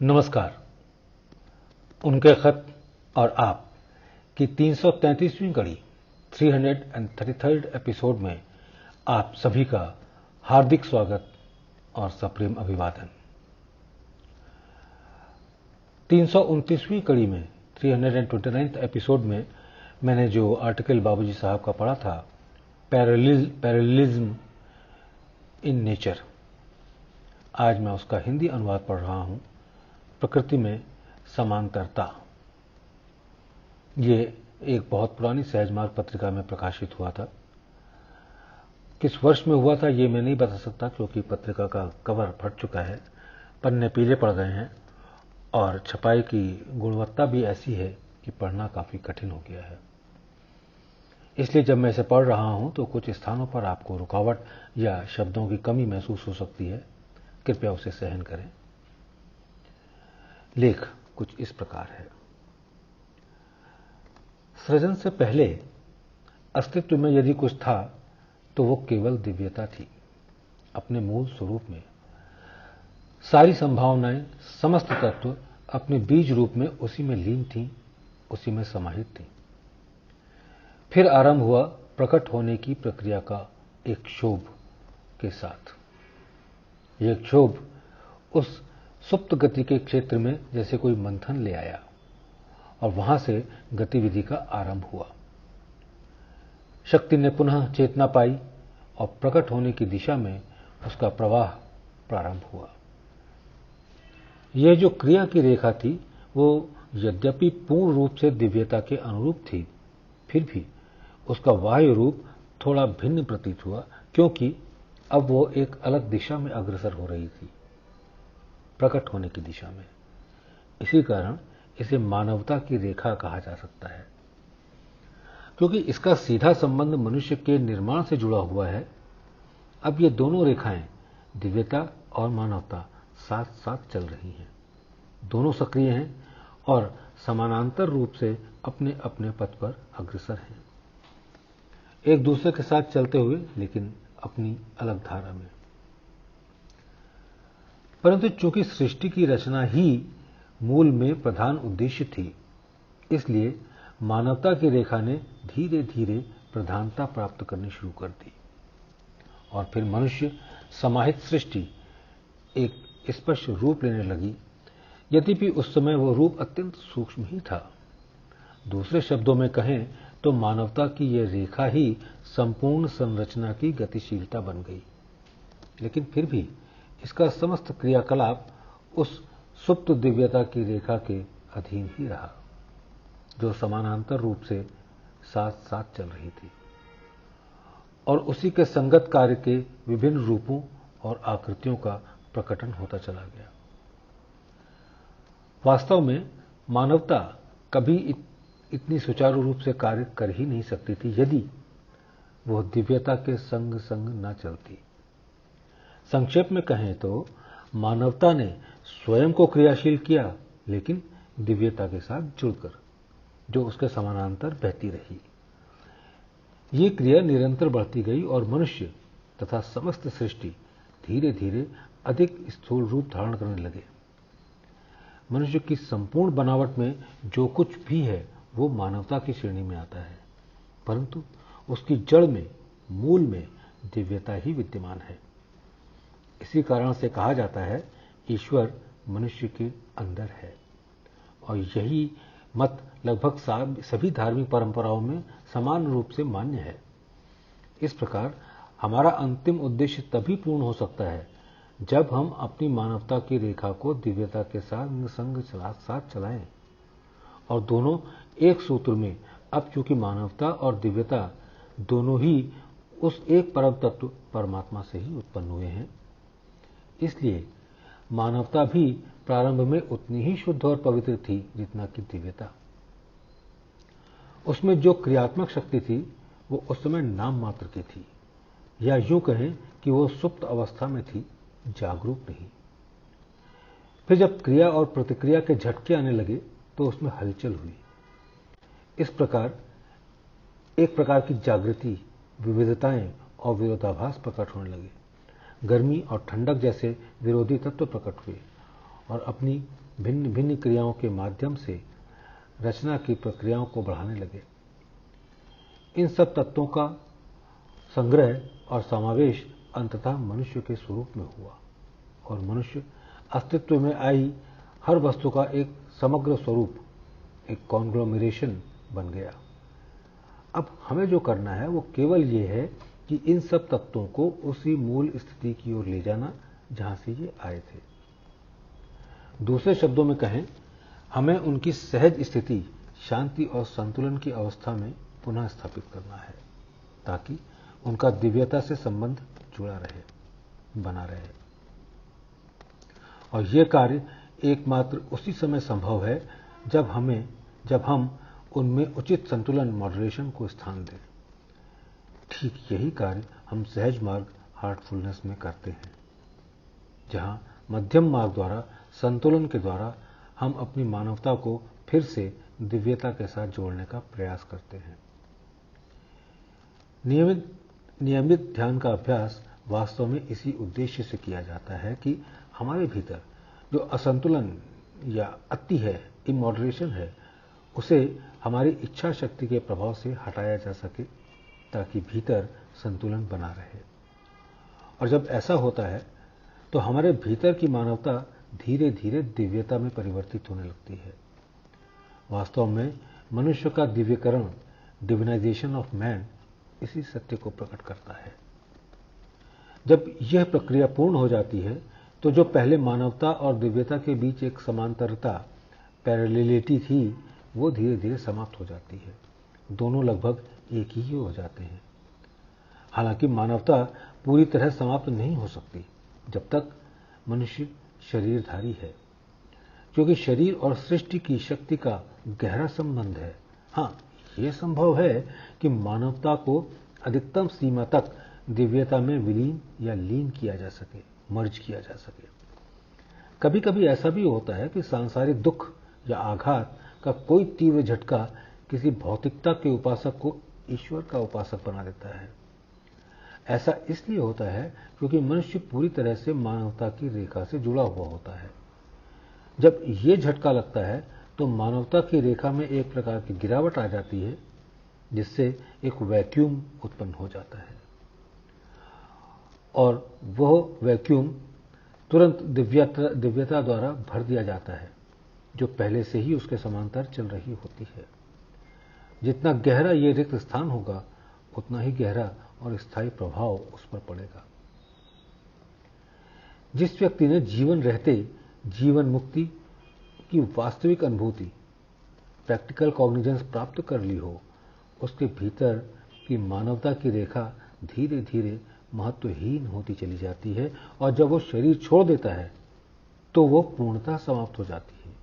नमस्कार। उनके खत और आप की 333वीं कड़ी 333rd एपिसोड में आप सभी का हार्दिक स्वागत और सप्रेम अभिवादन। 329वीं कड़ी में 329th एपिसोड में मैंने जो आर्टिकल बाबूजी साहब का पढ़ा था, पैरेललिज्म इन नेचर, आज मैं उसका हिंदी अनुवाद पढ़ रहा हूं, प्रकृति में समांतरता। ये एक बहुत पुरानी सहजमार्ग पत्रिका में प्रकाशित हुआ था। किस वर्ष में हुआ था ये मैं नहीं बता सकता, क्योंकि पत्रिका का कवर फट चुका है, पन्ने पीले पड़ गए हैं और छपाई की गुणवत्ता भी ऐसी है कि पढ़ना काफी कठिन हो गया है। इसलिए जब मैं इसे पढ़ रहा हूं तो कुछ स्थानों पर आपको रुकावट या शब्दों की कमी महसूस हो सकती है। कृपया उसे सहन करें। लेख कुछ इस प्रकार है। सृजन से पहले अस्तित्व में यदि कुछ था तो वो केवल दिव्यता थी। अपने मूल स्वरूप में सारी संभावनाएं, समस्त तत्व अपने बीज रूप में उसी में लीन थीं, उसी में समाहित थीं। फिर आरंभ हुआ प्रकट होने की प्रक्रिया का एक क्षोभ के साथ। यह क्षोभ उस सुप्त गति के क्षेत्र में जैसे कोई मंथन ले आया और वहां से गतिविधि का आरंभ हुआ। शक्ति ने पुनः चेतना पाई और प्रकट होने की दिशा में उसका प्रवाह प्रारंभ हुआ। यह जो क्रिया की रेखा थी वो यद्यपि पूर्ण रूप से दिव्यता के अनुरूप थी, फिर भी उसका बाह्य रूप थोड़ा भिन्न प्रतीत हुआ, क्योंकि अब वो एक अलग दिशा में अग्रसर हो रही थी, प्रकट होने की दिशा में। इसी कारण इसे मानवता की रेखा कहा जा सकता है, क्योंकि इसका सीधा संबंध मनुष्य के निर्माण से जुड़ा हुआ है। अब ये दोनों रेखाएं, दिव्यता और मानवता, साथ साथ चल रही हैं। दोनों सक्रिय हैं और समानांतर रूप से अपने अपने पथ पर अग्रसर हैं, एक दूसरे के साथ चलते हुए, लेकिन अपनी अलग धारा में। परंतु चूंकि सृष्टि की रचना ही मूल में प्रधान उद्देश्य थी, इसलिए मानवता की रेखा ने धीरे धीरे प्रधानता प्राप्त करनी शुरू कर दी और फिर मनुष्य समाहित सृष्टि एक स्पष्ट रूप लेने लगी। यद्यपि उस समय वो रूप अत्यंत सूक्ष्म ही था। दूसरे शब्दों में कहें तो मानवता की यह रेखा ही संपूर्ण संरचना की गतिशीलता बन गई। लेकिन फिर भी इसका समस्त क्रियाकलाप उस सुप्त दिव्यता की रेखा के अधीन ही रहा, जो समानांतर रूप से साथ साथ चल रही थी और उसी के संगत कार्य के विभिन्न रूपों और आकृतियों का प्रकटन होता चला गया। वास्तव में मानवता कभी इतनी सुचारू रूप से कार्य कर ही नहीं सकती थी यदि वह दिव्यता के संग संग न चलती। संक्षेप में कहें तो मानवता ने स्वयं को क्रियाशील किया, लेकिन दिव्यता के साथ जुड़कर, जो उसके समानांतर बहती रही। ये क्रिया निरंतर बढ़ती गई और मनुष्य तथा समस्त सृष्टि धीरे धीरे अधिक स्थूल रूप धारण करने लगे। मनुष्य की संपूर्ण बनावट में जो कुछ भी है वो मानवता की श्रेणी में आता है, परंतु उसकी जड़ में, मूल में दिव्यता ही विद्यमान है। इसी कारण से कहा जाता है ईश्वर मनुष्य के अंदर है, और यही मत लगभग सभी धार्मिक परंपराओं में समान रूप से मान्य है। इस प्रकार हमारा अंतिम उद्देश्य तभी पूर्ण हो सकता है जब हम अपनी मानवता की रेखा को दिव्यता के संग साथ चलाएं और दोनों एक सूत्र में। अब चूंकि मानवता और दिव्यता दोनों ही उस एक परम तत्व परमात्मा से ही उत्पन्न हुए हैं, इसलिए मानवता भी प्रारंभ में उतनी ही शुद्ध और पवित्र थी जितना कि दिव्यता। उसमें जो क्रियात्मक शक्ति थी वो उस समय नाम मात्र की थी, या यूं कहें कि वो सुप्त अवस्था में थी, जागरूक नहीं। फिर जब क्रिया और प्रतिक्रिया के झटके आने लगे तो उसमें हलचल हुई। इस प्रकार एक प्रकार की जागृति, विविधताएं और विरोधाभास प्रकट होने लगे। गर्मी और ठंडक जैसे विरोधी तत्व प्रकट हुए और अपनी भिन्न भिन्न क्रियाओं के माध्यम से रचना की प्रक्रियाओं को बढ़ाने लगे। इन सब तत्वों का संग्रह और समावेश अंततः मनुष्य के स्वरूप में हुआ और मनुष्य अस्तित्व में आई हर वस्तु का एक समग्र स्वरूप, एक कॉन्ग्लोमरेशन बन गया। अब हमें जो करना है वो केवल ये है कि इन सब तत्वों को उसी मूल स्थिति की ओर ले जाना जहां से ये आए थे। दूसरे शब्दों में कहें, हमें उनकी सहज स्थिति, शांति और संतुलन की अवस्था में पुनः स्थापित करना है ताकि उनका दिव्यता से संबंध जुड़ा रहे, बना रहे। और यह कार्य एकमात्र उसी समय संभव है जब हम उनमें उचित संतुलन, मॉडरेशन को स्थान दें। ठीक यही कार्य हम सहज मार्ग हार्टफुलनेस में करते हैं, जहां मध्यम मार्ग द्वारा, संतुलन के द्वारा हम अपनी मानवता को फिर से दिव्यता के साथ जोड़ने का प्रयास करते हैं। नियमित ध्यान का अभ्यास वास्तव में इसी उद्देश्य से किया जाता है कि हमारे भीतर जो असंतुलन या अति है, इमॉडरेशन है, उसे हमारी इच्छा शक्ति के प्रभाव से हटाया जा सके ताकि भीतर संतुलन बना रहे। और जब ऐसा होता है तो हमारे भीतर की मानवता धीरे धीरे दिव्यता में परिवर्तित होने लगती है। वास्तव में मनुष्य का दिव्यकरण, डिविनाइजेशन ऑफ मैन, इसी सत्य को प्रकट करता है। जब यह प्रक्रिया पूर्ण हो जाती है तो जो पहले मानवता और दिव्यता के बीच एक समांतरता, पैरेललिटी थी, वो धीरे धीरे समाप्त हो जाती है। दोनों लगभग एक ही हो जाते हैं। हालांकि मानवता पूरी तरह समाप्त नहीं हो सकती जब तक मनुष्य शरीरधारी है, क्योंकि शरीर और सृष्टि की शक्ति का गहरा संबंध है। हां, यह संभव है कि मानवता को अधिकतम सीमा तक दिव्यता में विलीन या लीन किया जा सके, मर्ज किया जा सके। कभी कभी ऐसा भी होता है कि सांसारिक दुख या आघात का कोई तीव्र झटका किसी भौतिकता के उपासक को ईश्वर का उपासक बना देता है। ऐसा इसलिए होता है क्योंकि मनुष्य पूरी तरह से मानवता की रेखा से जुड़ा हुआ होता है। जब ये झटका लगता है तो मानवता की रेखा में एक प्रकार की गिरावट आ जाती है, जिससे एक वैक्यूम उत्पन्न हो जाता है और वह वैक्यूम तुरंत दिव्यता द्वारा भर दिया जाता है, जो पहले से ही उसके समांतर चल रही होती है। जितना गहरा ये रिक्त स्थान होगा, उतना ही गहरा और स्थायी प्रभाव उस पर पड़ेगा। जिस व्यक्ति ने जीवन रहते जीवन मुक्ति की वास्तविक अनुभूति, प्रैक्टिकल कॉग्निजेंस प्राप्त कर ली हो, उसके भीतर की मानवता की रेखा धीरे धीरे महत्वहीन होती चली जाती है और जब वो शरीर छोड़ देता है तो वो पूर्णतः समाप्त हो जाती है।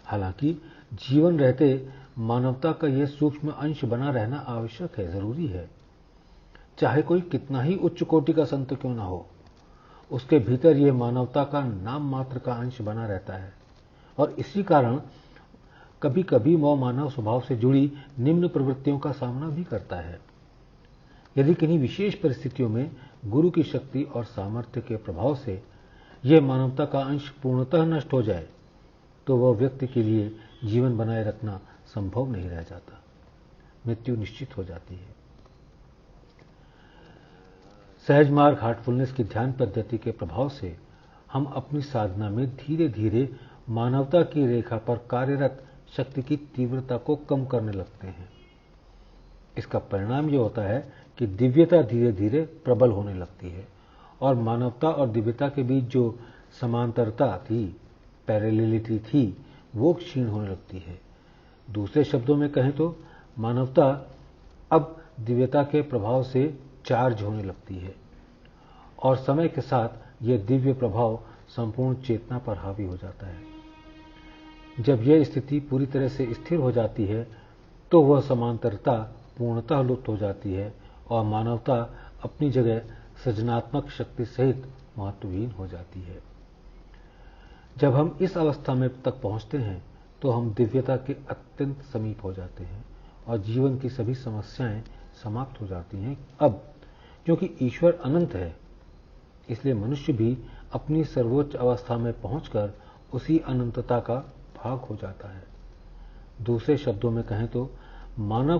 हालांकि जीवन रहते मानवता का यह सूक्ष्म अंश बना रहना आवश्यक है, जरूरी है। चाहे कोई कितना ही उच्च कोटि का संत क्यों ना हो, उसके भीतर यह मानवता का नाम मात्र का अंश बना रहता है और इसी कारण कभी कभी वह मानव स्वभाव से जुड़ी निम्न प्रवृत्तियों का सामना भी करता है। यदि किन्हीं विशेष परिस्थितियों में गुरु की शक्ति और सामर्थ्य के प्रभाव से यह मानवता का अंश पूर्णतः नष्ट हो जाए तो वह व्यक्ति के लिए जीवन बनाए रखना संभव नहीं रह जाता, मृत्यु निश्चित हो जाती है। सहज मार्ग हार्टफुलनेस की ध्यान पद्धति के प्रभाव से हम अपनी साधना में धीरे धीरे मानवता की रेखा पर कार्यरत शक्ति की तीव्रता को कम करने लगते हैं। इसका परिणाम यह होता है कि दिव्यता धीरे धीरे प्रबल होने लगती है और मानवता और दिव्यता के बीच जो समांतरता थी, पैरेललिटी थी, वो क्षीण होने लगती है। दूसरे शब्दों में कहें तो मानवता अब दिव्यता के प्रभाव से चार्ज होने लगती है और समय के साथ यह दिव्य प्रभाव संपूर्ण चेतना पर हावी हो जाता है। जब यह स्थिति पूरी तरह से स्थिर हो जाती है तो वह समांतरता पूर्णतः लुप्त हो जाती है और मानवता अपनी जगह सृजनात्मक शक्ति सहित महत्वहीन हो जाती है। जब हम इस अवस्था में तक पहुंचते हैं तो हम दिव्यता के अत्यंत समीप हो जाते हैं और जीवन की सभी समस्याएं समाप्त हो जाती हैं। अब क्योंकि ईश्वर अनंत है, इसलिए मनुष्य भी अपनी सर्वोच्च अवस्था में पहुंचकर उसी अनंतता का भाग हो जाता है। दूसरे शब्दों में कहें तो मानव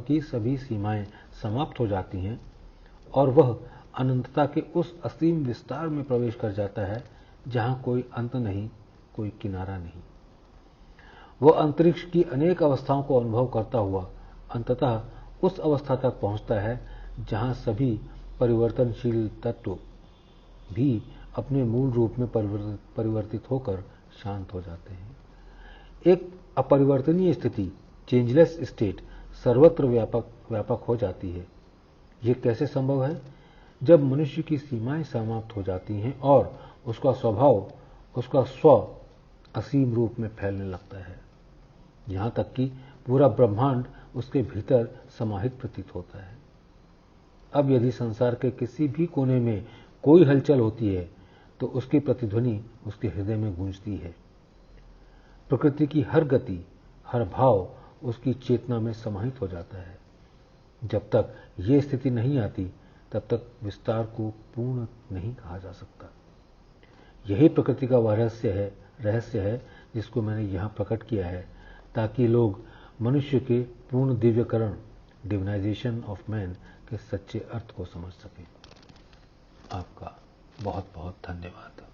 की सभी सीमाएं समाप्त हो जाती हैं और वह अनंतता के उस असीम विस्तार में प्रवेश कर जाता है जहां कोई अंत नहीं, कोई किनारा नहीं। वह अंतरिक्ष की अनेक अवस्थाओं को अनुभव करता हुआ अंततः उस अवस्था तक पहुंचता है जहां सभी परिवर्तनशील तत्व भी अपने मूल रूप में परिवर्तित होकर शांत हो जाते हैं। एक अपरिवर्तनीय स्थिति, चेंजलेस स्टेट, सर्वत्र व्यापक हो जाती है। यह कैसे संभव है? जब मनुष्य की सीमाएं समाप्त हो जाती हैं और उसका स्व असीम रूप में फैलने लगता है, यहां तक कि पूरा ब्रह्मांड उसके भीतर समाहित प्रतीत होता है। अब यदि संसार के किसी भी कोने में कोई हलचल होती है तो उसकी प्रतिध्वनि उसके हृदय में गूंजती है। प्रकृति की हर गति, हर भाव उसकी चेतना में समाहित हो जाता है। जब तक ये स्थिति नहीं आती तब तक विस्तार को पूर्ण नहीं कहा जा सकता। यही प्रकृति का वह रहस्य है जिसको मैंने यहाँ प्रकट किया है, ताकि लोग मनुष्य के पूर्ण दिव्यकरण, डिविनाइजेशन ऑफ मैन के सच्चे अर्थ को समझ सकें। आपका बहुत बहुत धन्यवाद।